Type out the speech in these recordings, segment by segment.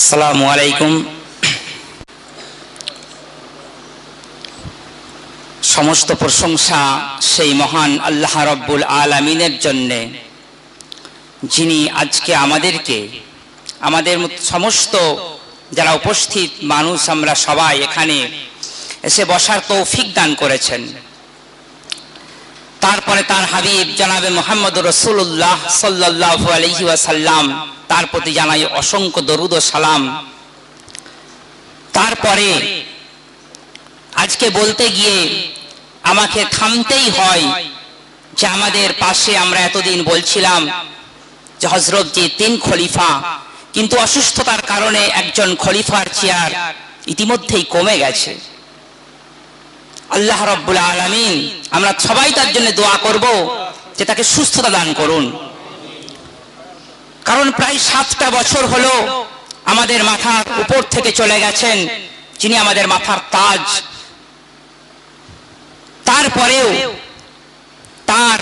আসসালামু আলাইকুম। সমস্ত প্রশংসা সেই মহান আল্লাহ রাব্বুল আলামিনের জন্যে, যিনি আজকে আমাদের সমস্ত যারা উপস্থিত মানুষ আমরা সবাই এখানে এসে বসার তৌফিক দান করেছেন। তারপরে তার হাবিব জনাবে মুহাম্মদুর রাসূলুল্লাহ সাল্লাল্লাহু আলাইহি ওয়াসাল্লাম, তার প্রতি জানাই অসংখ্য দরুদ ও সালাম। তারপরে আজকে বলতে গিয়ে আমাকে থামতেই হয় যে আমাদের পাশে আমরা এতদিন বলছিলাম যে হযরত জি 3 খলিফা, কিন্তু অসুস্থতার কারণে একজন খলিফার চেয়ার ইতিমধ্যেই কমে গেছে। আল্লাহ রাব্বুল আলামিন আমরা সবাই তার জন্য দোয়া করব যে তাকে সুস্থতা দান করুন। কারণ প্রায় 7টা বছর হলো আমাদের মাথার উপর থেকে চলে গেছেন, যিনি আমাদের মাথার তাজ। তারপরেও তার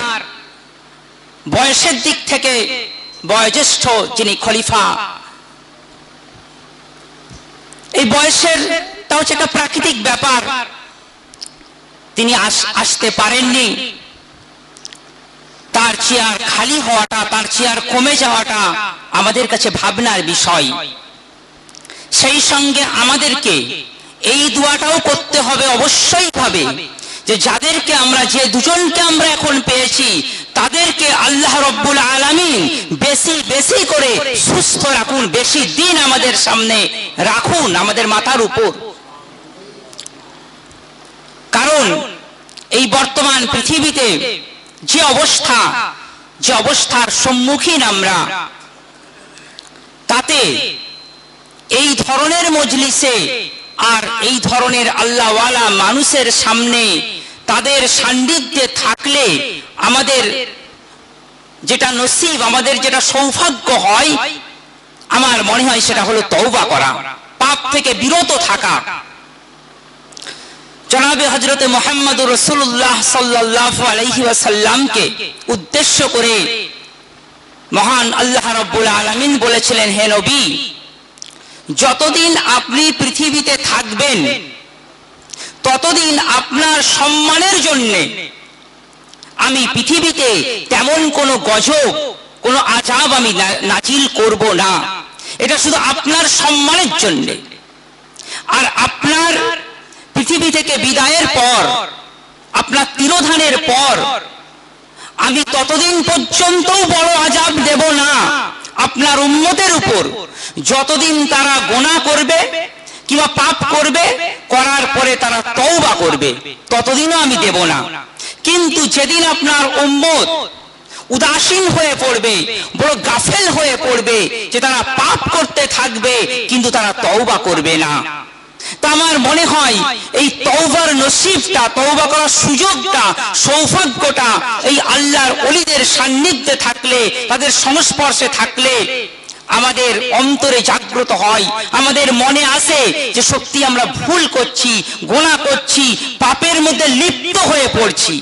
বয়সের দিক থেকে বয়োজ্যেষ্ঠ যিনি খলিফা, এই বয়সের তা হচ্ছে একটা প্রাকৃতিক ব্যাপার, তিনি আসতে পারেননি। তার চেয়ার খালি হওয়াটা, তার চেয়ার কমে যাওয়াটা আমাদের কাছে ভাবনার বিষয়। সেই সঙ্গে আমাদেরকে এই দোয়াটাও করতে হবে অবশ্যই ভাবে যে যাদেরকে আমরা, যে দুজনকে আমরা এখন পেয়েছি, তাদেরকে আল্লাহ রাব্বুল আলামিন বেশি বেশি করে সুস্থ রাখুন, বেশি দিন আমাদের সামনে রাখুন, আমাদের মাথার উপর। কারণ এই বর্তমান পৃথিবীতে যে অবস্থার সম্মুখীন আমরা, তাতে এই ধরনের মজলিসে আর এই ধরনের আল্লাহওয়ালা মানুষের সামনে তাদের সান্নিধ্যে থাকলে আমাদের যেটা নসিব, আমাদের যেটা সৌভাগ্য হয়, আমার মনে হয় সেটা হলো তওবা করা, পাপ থেকে বিরত থাকা। জনাবে হযরতে মুহাম্মদুর রাসূলুল্লাহ সাল্লাল্লাহু আলাইহি ওয়াসাল্লামকে উদ্দেশ্য করে মহান আল্লাহ রাব্বুল আলামিন বলেছিলেন, হে নবী, যতদিন আপনি পৃথিবীতে থাকবেন ততদিন আপনার সম্মানের জন্য আমি পৃথিবীতে তেমন কোনো গজব, কোনো আযাব আমি নাজিল করব না। এটা শুধু আপনার সম্মানের জন্য। আর আপনার পৃথিবী থেকে বিদায়ের পর, আপনার তিরোধানের পর আমি ততদিন পর্যন্তও বড় আযাব দেব না আপনার উম্মতের উপর, যতদিন তারা গুনাহ করবে কিংবা পাপ করবে, করার পরে তারা তওবা করবে, ততদিনও আমি দেব না। কিন্তু যেদিন আপনার উম্মত উদাসীন হয়ে পড়বে, বড় গাফেল হয়ে পড়বে, যে তারা পাপ করতে থাকবে কিন্তু তারা তওবা করবে না, তা আমার মনে হয় এই তওবার নসিবটা, তওবা করার সুযোগটা, সৌভাগ্যটা এই আল্লাহর ওলিদের সান্নিধ্যে থাকলে, তাদের সংস্পর্শে থাকলে আমাদের অন্তরে জাগ্রত হয়, আমাদের মনে আসে যে সত্যি আমরা ভুল করছি, গুনাহ করছি, পাপের মধ্যে লিপ্ত হয়ে পড়ছি।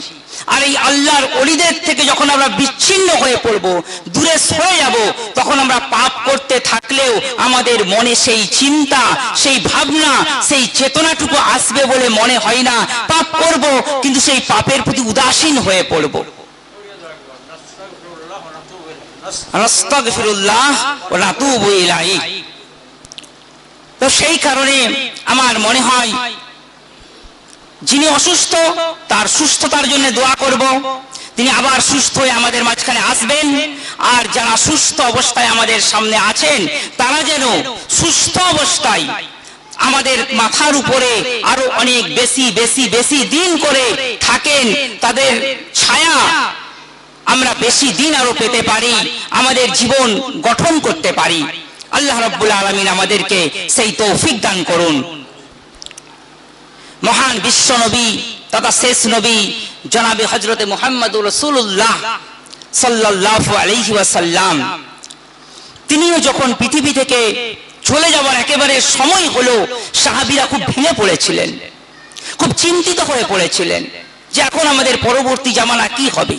আর এই আল্লাহর ওলিদের থেকে যখন আমরা বিচ্ছিন্ন হয়ে পড়ব, দূরে সরে যাব, তখন আমরা পাপ করতে থাকলেও আমাদের মনে সেই চিন্তা, সেই ভাবনা, সেই চেতনাটুকু আসবে বলে মনে হয় না। পাপ করব কিন্তু সেই পাপের প্রতি উদাসীন হয়ে পড়ব। আস্তাগফিরুল্লাহ ওয়া নাতুবু ইলাইহি। তো সেই কারণে আমার মনে হয় যিনি অসুস্থ তার সুস্থতার জন্য দোয়া করব, তিনি আবার সুস্থ হয়ে আমাদের মাঝখানে আসবেন। আর যারা সুস্থ অবস্থায় আমাদের সামনে আছেন, তারা যেন সুস্থ অবস্থায় আমাদের মাথার উপরে আরো অনেক বেশি বেশি বেশি দিন করে থাকেন, তাদের ছায়া আমরা বেশি দিন আরো পেতে পারি, আমাদের জীবন গঠন করতে পারি। আল্লাহ রাব্বুল আলামিন আমাদেরকে সেই তৌফিক দান করুন। মহান বিশ্ব নবী তথা শেষ নবী জনাবে হযরতে মুহাম্মদুর রাসূলুল্লাহ সাল্লাল্লাহু আলাইহি ওয়াসাল্লাম, তিনিও যখন পৃথিবী থেকে চলে যাওয়ার একেবারে সময় হলো, সাহাবীরা খুব ভেঙে পড়েছিলেন, খুব চিন্তিত হয়ে পড়েছিলেন যে এখন আমাদের পরবর্তী জামানা কি হবে।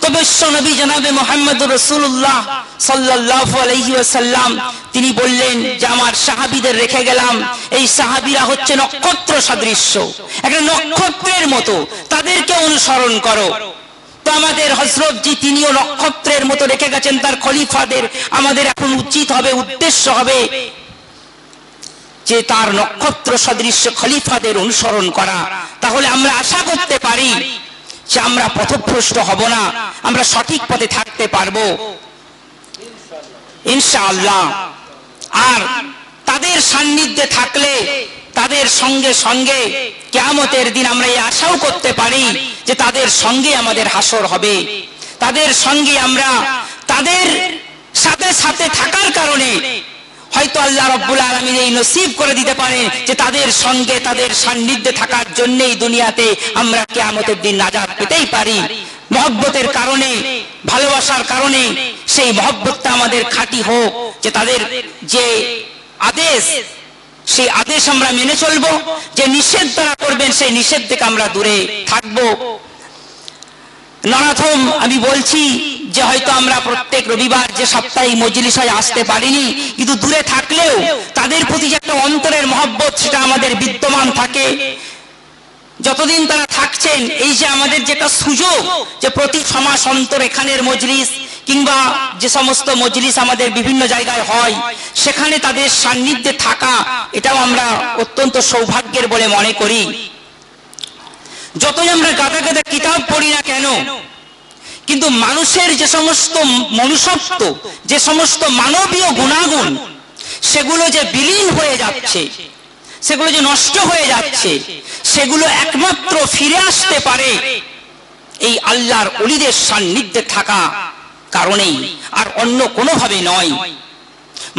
তো বিশ্বনবী জনাবে মুহাম্মদুর রাসূলুল্লাহ সাল্লাল্লাহু আলাইহি ওয়াসাল্লাম তিনি বললেন যে আমার সাহাবীদের রেখে গেলাম, এই সাহাবীরা হচ্ছে নক্ষত্র সদৃশ্য, একটা নক্ষত্রের মতো, তাদেরকে অনুসরণ করো। তো আমাদের হযরত জি তিনিও নক্ষত্রের মতো রেখে গেছেন তার খলিফাদের। আমাদের এখন উচিত হবে, উদ্দেশ্য হবে যে তার নক্ষত্র সদৃশ্য খলিফাদের অনুসরণ করা। তাহলে আমরা আশা করতে পারি যে আমরা পথভ্রষ্ট হব না, আমরা সঠিক পথে থাকতে পারবো ইনশাআল্লাহ। আর তাদের সান্নিধ্যে থাকলে তাদের সঙ্গে সঙ্গে কিয়ামতের দিন আমরা এই আশাও করতে পারি যে তাদের সঙ্গে আমাদের হাসর হবে, তাদের সঙ্গে আমরা তাদের সাথে সাথে থাকার কারণে হয়তো আল্লাহ রাব্বুল আলামিন এই নসিব করে দিতে পারেন যে তাদের সঙ্গে তাদের সান্নিধ্যে থাকার জন্যই দুনিয়াতে আমরা কিয়ামতের দিন নাজাত পেতেই পারি। মহব্বতের কারণে, ভালোবাসার কারণে সেই মহব্বতটা আমাদের খাঁটি হোক, যে তাদের যে আদেশ সেই আদেশ আমরা মেনে চলবো, যে নিষেধ তারা করবেন সেই নিষেধ থেকে আমরা দূরে থাকবো। নরাথম আমি বলছি যে হয়তো আমরা প্রত্যেক রবিবার যে সাপ্তাহিক মজলিসে আসতে পারিনি, কিন্তু দূরে থাকলেও তাদের প্রতি যে একটা অন্তরের মহব্বত সেটা আমাদের বিদ্যমান থাকে। যতদিন তারা থাকছেন, এই যে আমাদের যেটা সুযোগ যে প্রতি 6 মাস অন্তর এখানের মজলিস কিংবা যে সমস্ত মজলিস আমাদের বিভিন্ন জায়গায় হয় সেখানে তাদের সান্নিধ্যে থাকা, এটাও আমরা অত্যন্ত সৌভাগ্যের বলে মনে করি। যতই আমরা গাদা গাদা কিতাব পড়ি না কেন, কিন্তু মানুষের যে সমস্ত মনুষ্যত্ব, যে সমস্ত মানবীয় গুণাগুণ সেগুলো যে বিলীন হয়ে যাচ্ছে, সেগুলো যে নষ্ট হয়ে যাচ্ছে, সেগুলো একমাত্র ফিরে আসতে পারে এই আল্লাহর ওলিদের সান্নিধ্যে থাকা কারণেই, আর অন্য কোনোভাবে নয়।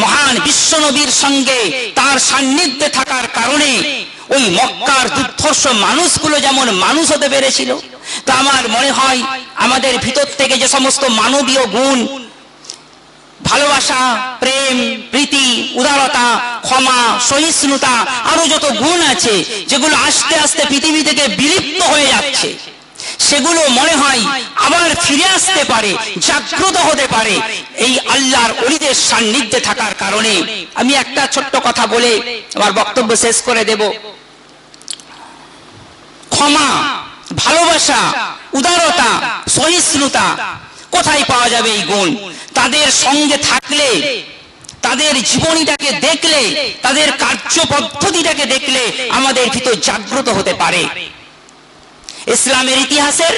মহান বিশ্বনবীর সঙ্গে তার সান্নিধ্যে থাকার কারণে ওই মক্কার দুর্ধর্ষ মানুষগুলো যেমন মানুষ হতে পেরেছিল, তা আমার মনে হয় আমাদের ভিতর থেকে যে সমস্ত মানবীয় গুণ, ভালোবাসা, প্রেম, প্রীতি, উদারতা, ক্ষমা, সহিষ্ণুতা, আরো যত গুণ আছে যেগুলো আস্তে আস্তে পৃথিবী থেকে বিলুপ্ত হয়ে যাচ্ছে, সেগুলো মনে হয় আবার ফিরে আসতে পারে, জাগ্রত হতে পারে এই আল্লাহর ওলিদের সান্নিধ্যে থাকার কারণে। আমি একটা ছোট্ট কথা বলে আমার বক্তব্য শেষ করে দেব। ক্ষমা, ভালোবাসা, উদারতা, সহিষ্ণুতা কোথায় পাওয়া যাবে এই গুণ? তাদের সঙ্গে থাকলে, তাদের জীবনীটাকে দেখলে, তাদের কার্য পদ্ধতিটাকে দেখলে আমাদের ভিতর জাগ্রত হতে পারে। ইসলামের ইতিহাসের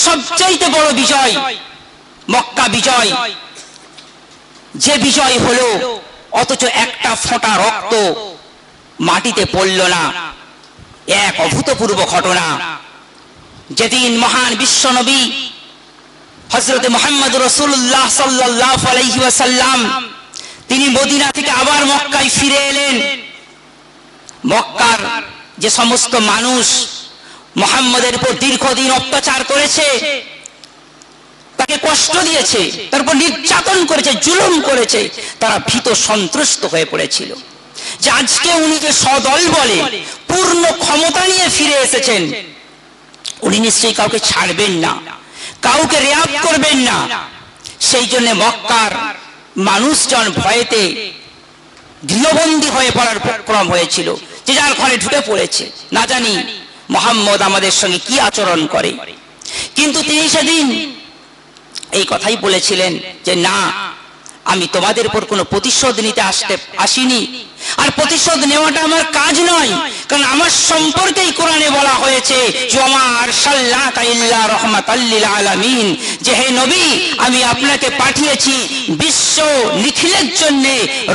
সবচাইতে বড় বিজয় মক্কা বিজয়, যে বিজয় হলো অথচ একটা ফোঁটা রক্ত মাটিতে পড়ল না, এক অভূতপূর্ব ঘটনা। যেদিন মহান বিশ্বনবী হযরত মুহাম্মদুর রাসূলুল্লাহ সাল্লাল্লাহু আলাইহি ওয়াসাল্লাম তিনি মদিনা থেকে আবার মক্কায় ফিরে এলেন, মক্কার যে সমস্ত মানুষ মুহাম্মদের উপর দীর্ঘদিন অত্যাচার করেছে, তাকে কষ্ট দিয়েছে, তারপর নির্যাতন করেছে, জুলুম করেছে, তারা ভীত সন্ত্রস্ত হয়ে পড়েছিল যে আজকে উনি যে সদল বলে পূর্ণ ক্ষমতা নিয়ে ফিরে এসেছেন, উনি নিশ্চয়ই কাউকে ছাড়বেন না, কাউকে রেয়াত করবেন না। সেই জন্য মক্কার মানুষজন ভয়েতে গৃহবন্দী হয়ে পড়ার উপক্রম হয়েছিল, যে যার ঘরে ঢুকে পড়েছে, না জানি মুহাম্মদ আমাদের সঙ্গে কি আচরণ করে। কিন্তু তিনি সেদিন এই কথাই বলেছিলেন যে না, আমি তোমাদের উপর কোনো প্রতিশোধ নিতে আসিনি, আর প্রতিশোধ নেওয়াটা আমার কাজ নয়, কারণ আমার সম্পর্কেই কোরআনে বলা হয়েছে ওয়ামা আরসালনাকা ইল্লা রাহমাতাল লিল আলামিন, যে হে নবী আমি আপনাকে পাঠিয়েছি বিশ্ব নিখিলের জন্য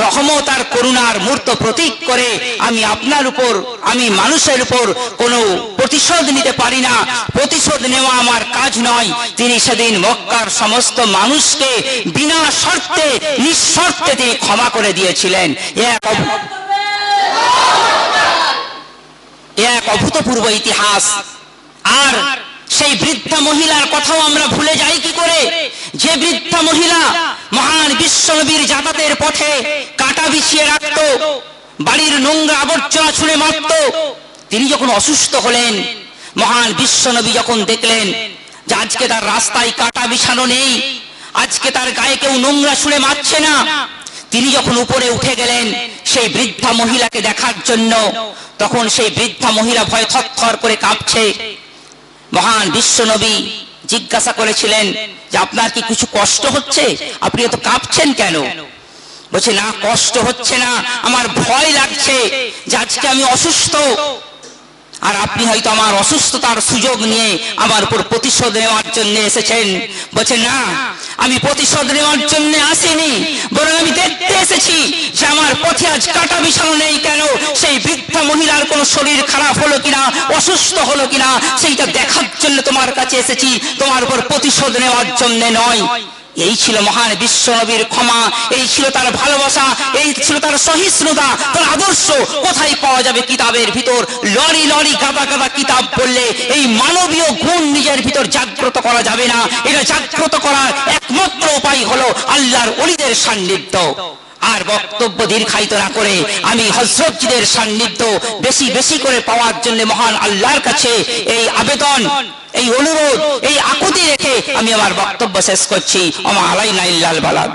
রহমত আর করুণার মূর্ত প্রতীক করে। আমি আপনার উপর, আমি মানুষের উপর কোনো প্রতিশোধ নিতে পারি না, প্রতিশোধ নেওয়া আমার কাজ নয়। তিনি সেদিন মক্কার সমস্ত মানুষকে বিনা শর্তে, নিঃশর্তে তিনি ক্ষমা করে দিয়েছিলেন। এক অভূতপূর্ব ইতিহাস। আর সেই বৃদ্ধা মহিলার কথাও আমরা ভুলে যাই কি করে, যে বৃদ্ধা মহিলা মহান বিশ্বনবীর যাতায়াতের পথে কাঁটা বিছিয়ে রাখত, বাড়ির নোংরা আবর্জনা ছুঁড়ে মারত। তিনি যখন অসুস্থ হলেন, মহান বিশ্বনবী যখন দেখলেন যে আজকে তার রাস্তায় কাটা বিছানো নেই, আজকে তার গায়ে কেউ নোংরা ছুঁড়ে মারছে না। তিনি যখন উপরে উঠে গেলেন সেই বৃদ্ধা মহিলাকে দেখার জন্য, তখন সেই বৃদ্ধা মহিলা ভয়ে থরথর করে কাঁপছে। মহান বিশ্বনবী জিজ্ঞাসা করেছিলেন যে আপনার কি কিছু কষ্ট হচ্ছে, আপনি এত কাঁপছেন কেন? বলছে না, কষ্ট হচ্ছে না, আমার ভয় লাগছে যে আজকে আমি অসুস্থ, আর আপনি হয়তো আমার অসুস্থতার সুযোগ নিয়ে আমার উপর প্রতিশোধ নেওয়ার জন্য এসেছেন। বলছে না, আমি প্রতিশোধ নেওয়ার জন্য আসিনি, বরং আমি দেখতে এসেছি যে আমার পথে আজ কাটা বিছানো নেই কেন, সেই বৃদ্ধা মহিলার কোন শরীর খারাপ হলো কিনা, অসুস্থ হলো কিনা, সেইটা দেখার জন্য তোমার কাছে এসেছি, তোমার উপর প্রতিশোধ নেওয়ার জন্য নয়। এই ছিল মহান বিশ্বনবীর ক্ষমা, এই ছিল তার ভালোবাসা, এই ছিল তার সহিষ্ণুতা, তার আদর্শ। কোথায় পাওয়া যাবে কিতাবের ভিতর? লরি লরি গাদা গাদা কিতাব পড়লে এই মানবীয় গুণ নিজের ভিতর জাগ্রত করা যাবে না। এটা জাগ্রত করার একমাত্র উপায় হলো আল্লাহর ওলিদের সান্নিধ্য। আর বক্তব্য দীর্ঘায়িত না করে আমি হযরতজিদের সান্নিধ্য বেশি বেশি করে পাওয়ার জন্য মহান আল্লাহর কাছে এই আবেদন, এই অনুরোধ, এই আকুতি রেখে আমি আমার বক্তব্য শেষ করছি। ওমা আলাইনা ইল্লাল বালাগ।